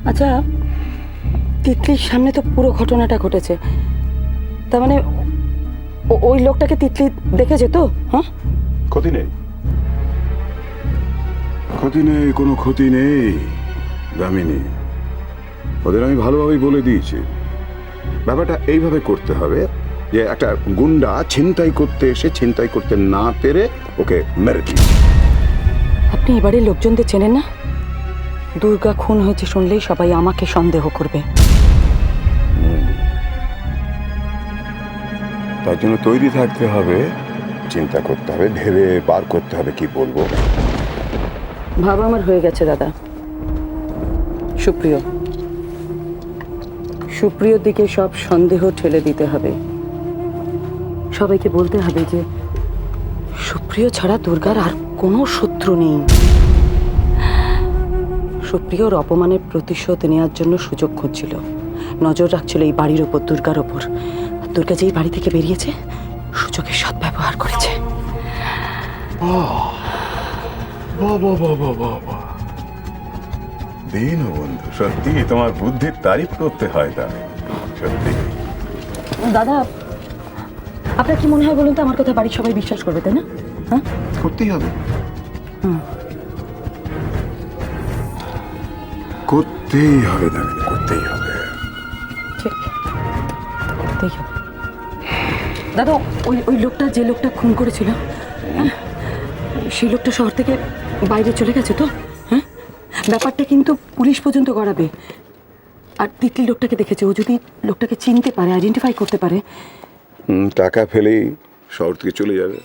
আচ্ছা, তিতলির সামনে তো পুরো ঘটনাটা ঘটেছে, তার মানে ওই লোকটাকে তিতলি দেখেছে তো? হ্যাঁ, ক্ষতি নেই, ক্ষতি নেই, কোনো ক্ষতি নেই দামিনী। ওদের আমি ভালোভাবেই বলে দিয়েছি ব্যাপারটা এইভাবে করতে হবে যে একটা গুন্ডা ছিনতাই করতে এসে ছিনতাই করতে না পেরে ওকে মেরে দিয়েছে। আপনি এবারে লোকজনদের চেনেন না? দুর্গা খুন হয়েছে শুনলেই সবাই আমাকে সন্দেহ করবে। তার জন্য তৈরি থাকতে হবে, চিন্তা করতে হবে, ভেবে বার করতে হবে কি বলবো। ভাবা আমার হয়ে গেছে দাদা। সুপ্রিয়, সুপ্রিয়র দিকে সব সন্দেহ ঠেলে দিতে হবে। সবাইকে বলতে হবে যে সুপ্রিয় ছাড়া দুর্গার আর কোনো শত্রু নেই। সুপ্রিয়র অপমানের প্রতিশোধ নেওয়ার জন্য সুযোগ খুঁজছিল, নজর রাখছিল এই বাড়ির ওপর, দুর্গার ওপর। আর দুর্গা যেই বাড়ি থেকে বেরিয়েছে সুযোগের সদ্ব্যবহার করেছে। দিন বন্ধু, সত্যি তোমার বুদ্ধির তারিফ করতে হয় তাহলে, সত্যি। দাদা, আপনার কি মনে হয় বলুন তো, আমার কথা বাড়ির সবাই বিশ্বাস করবে, তাই না? হ্যাঁ, করতেই হবে, করতেই হবে দামিনী, করতেই হবে। ঠিক, করতেই হবে। দাদা, ওই লোকটা, যে লোকটা খুন করেছিল, হ্যাঁ, সেই লোকটা শহর থেকে বাইরে চলে গেছে তো? হ্যাঁ, ব্যাপারটা কিন্তু পুলিশ পর্যন্ত গড়াবে। আর তিতলি লোকটাকে দেখেছে, ও যদি লোকটাকে চিনতে পারে, আইডেন্টিফাই করতে পারে, টাকা ফেলেই শহর থেকে চলে যাবে।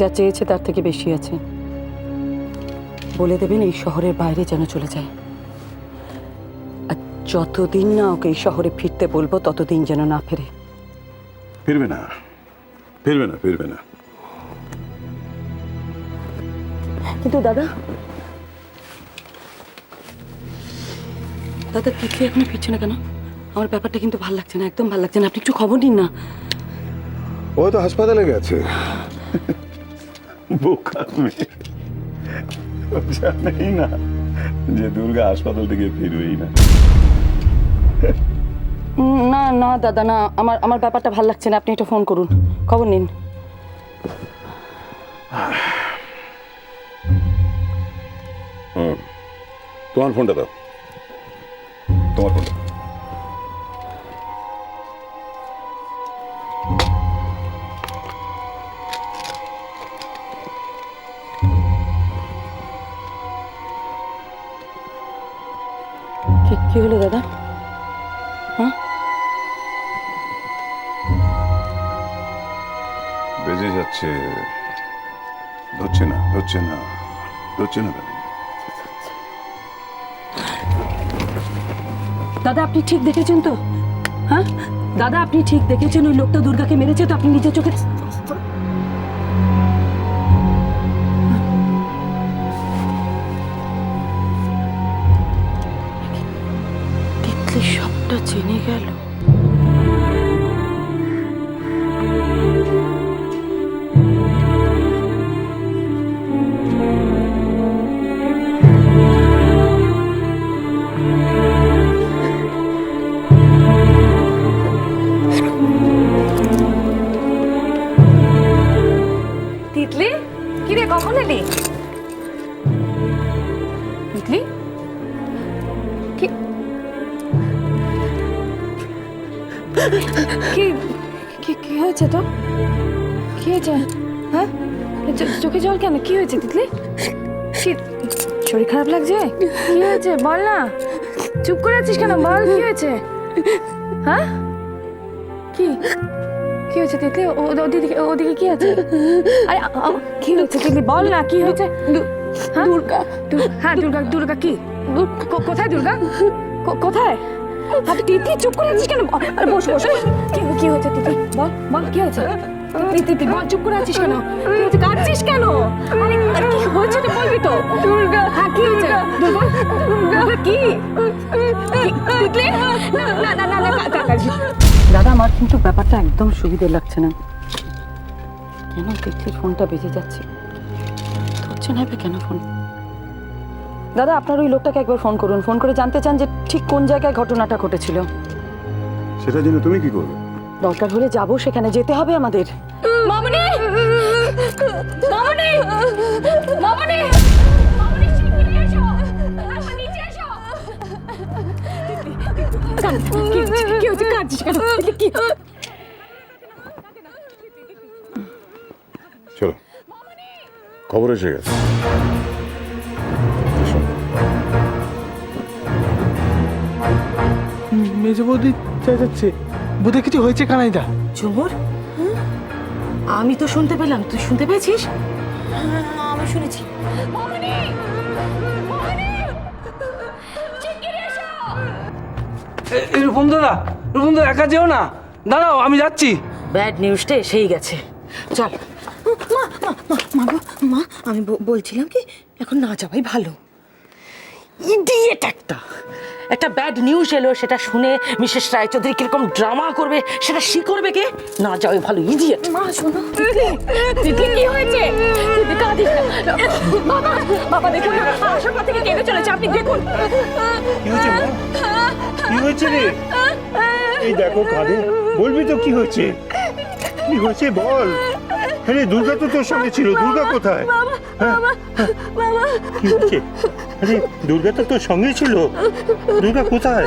যা চেয়েছে তার থেকে বেশি আছে। বলে দেবেন এই শহরের বাইরে যেন চলে যায়। আর যতদিন না ওকে এই শহরে ফিরতে বলবো ততদিন যেন না ফেরে। ফিরবে না, ফিরবে না, ফিরবে না। কিন্তু দাদা, দাদা তিতলি এখনো ফিরছে না কেন? আমার ব্যাপারটা কিন্তু ভাল লাগছে না, একদম ভাল লাগছে না। আপনি একটু খবর নিন না। ও তো হাসপাতালে গেছে। বোকা মেয়ে, ও জানেই না যে দুর্গা হাসপাতাল থেকে ফিরবেই না। না না দাদা, না, আমার ব্যাপারটা ভাল লাগছে না। আপনি একটা ফোন করুন, খবর নিন। তোমার ফোনটা দাও, তোমার ফোনটা। কি হলো দাদা? হ্যাঁ, বেজে যাচ্ছে, ধরছে না, ধরছে না, ধরছে না। দাদা আপনি ঠিক দেখেছেন তো? হ্যাঁ দাদা, আপনি ঠিক দেখেছেন ওই লোকটা দুর্গাকে মেরেছে তো? আপনি নিজের চোখে তিতলি সবটা জেনে গেল। তিতলি, কি রে, কখন এলি? তিতলি, কি কি কি কি হয়েছে তো? কি হয়েছে? হ্যাঁ, চোখে জল কেন? কি হয়েছে তিতলি? কি শরীর খারাপ লাগছে? কি হয়েছে বল না, চুপ করে আছিস কেন? বল কি হয়েছে? হ্যাঁ, কি কি হয়েছে তিতলি? ওদিকে কি আছে? আরে কি হয়েছে তিতলি? বল না কি হয়েছে? দুর্গা। হ্যাঁ দুর্গা, দুর্গা কি? কোথায় দুর্গা? কোথায়? তিতলি চুপ করে আছিস কেন? আরে বস বস। কি হয়েছে তিতলি? বল বল কি হয়েছে? তিতলি বল, চুপ করে আছিস কেন? কি হয়েছে? কাঁদছিস কেন? আরে কি হয়েছে তো বলবি তো? কি তিতলি না না না না দাদা আমার কিন্তু ব্যাপারটা একদম সুবিধে লাগছে না। কেন তিতলির ফোনটা বেজে যাচ্ছে, ধরছে না কেন ফোন? দাদা আপনার ওই লোকটাকে একবার ফোন করুন, ফোন করে জানতে চান যে ঠিক কোন জায়গায় ঘটনাটা ঘটেছিল। সেটা জেনে তুমি কি করবে? দরকার হলে যাবো, সেখানে যেতে হবে আমাদের। মামনি মামনি মামনি মামনি শিগগিরই এসো, আমার নিচে এসো। কি হচ্ছে? কাঁদছিস কেন? কি চলো, খবর এসে গেছে। মেজে বৌদি যাচ্ছে, বোধহয় কিছু হয়েছে কানাইদা। ঝুমুর, আমি তো শুনতে পেলাম, তুই শুনতে পেয়েছিস? আমি শুনেছি। রূপম দাদা একা যেও না, দাঁড়াও আমি যাচ্ছি। ব্যাড নিউজটা এসেই গেছে, চল। মা আমি বলছিলাম কি এখন না যাওয়াই ভালো। ইডিয়েট একটা ব্যাড নিউজ এলো, সেটা শুনে মিসেস রায়চৌধুরী কিরকম ড্রামা করবে সেটা করবে কে? না যাওয়াই ভালো, ইডিয়েট। মা শোনো, তিতলি কি হয়েছে? তিতলি কাঁদিস না। বাবা বাবা দেখুন না, আসার পর থেকে কেঁদে চলেছে, আপনি দেখুন। কি হয়েছে মা? কি হয়েছে রে? এই দেখো কাঁদে, বলবি তো কি হয়েছে? কি হয়েছে বল। আরে দুর্গা তো তোর সঙ্গে ছিল, দুর্গা কোথায়? হ্যাঁ? কি হয়েছে? আরে দুর্গা তো তোর সঙ্গে ছিল, দুর্গা কোথায়?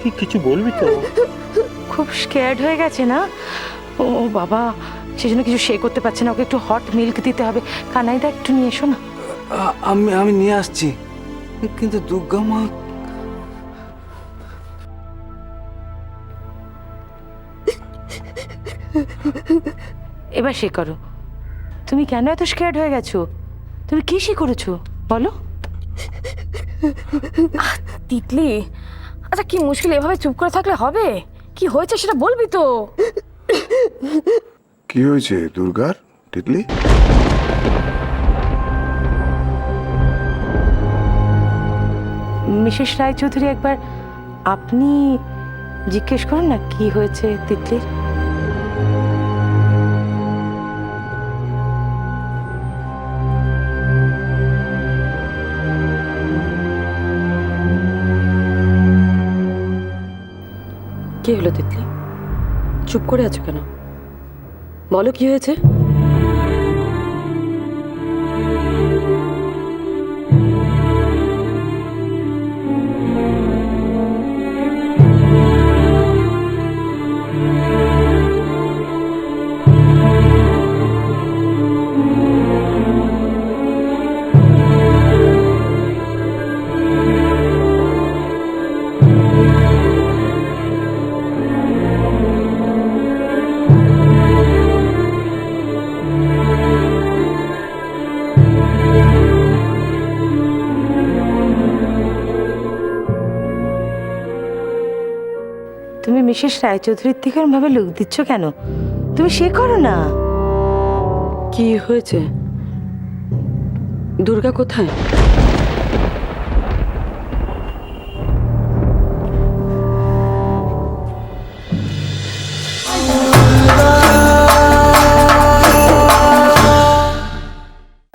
কি কিছু বলবি তো? খুব স্ক্যার্ড হয়ে গেছে না ও বাবা, সেজন্য কিছু করতে পারছে না। ওকে একটু হট মিল্ক দিতে হবে। কানাইদা একটু নিয়ে এসো না। আমি নিয়ে আসছি, কিন্তু দুর্গা মা। এবার করো। তুমি কেন এত স্ক্যার্ড হয়ে গেছো? তুমি কি করেছো বলো? তিতলি, আচ্ছা কি মুশকিল, এভাবে চুপ করে থাকলে হবে? কি হয়েছে সেটা বলবি তো। কি হয়েছে দুর্গার, তিতলি? মিসেস রায়চৌধুরী, একবার আপনি জিজ্ঞেস করুন না কি হয়েছে তিতলির। কি হলো তিতলি, চুপ করে আছো কেন? বলো কি হয়েছে? তুমি মিসেস রায়চৌধুরীর থেকে ভাবে লুক দিচ্ছ কেন? তুমি করো না। কি হয়েছে? দুর্গা কোথায়?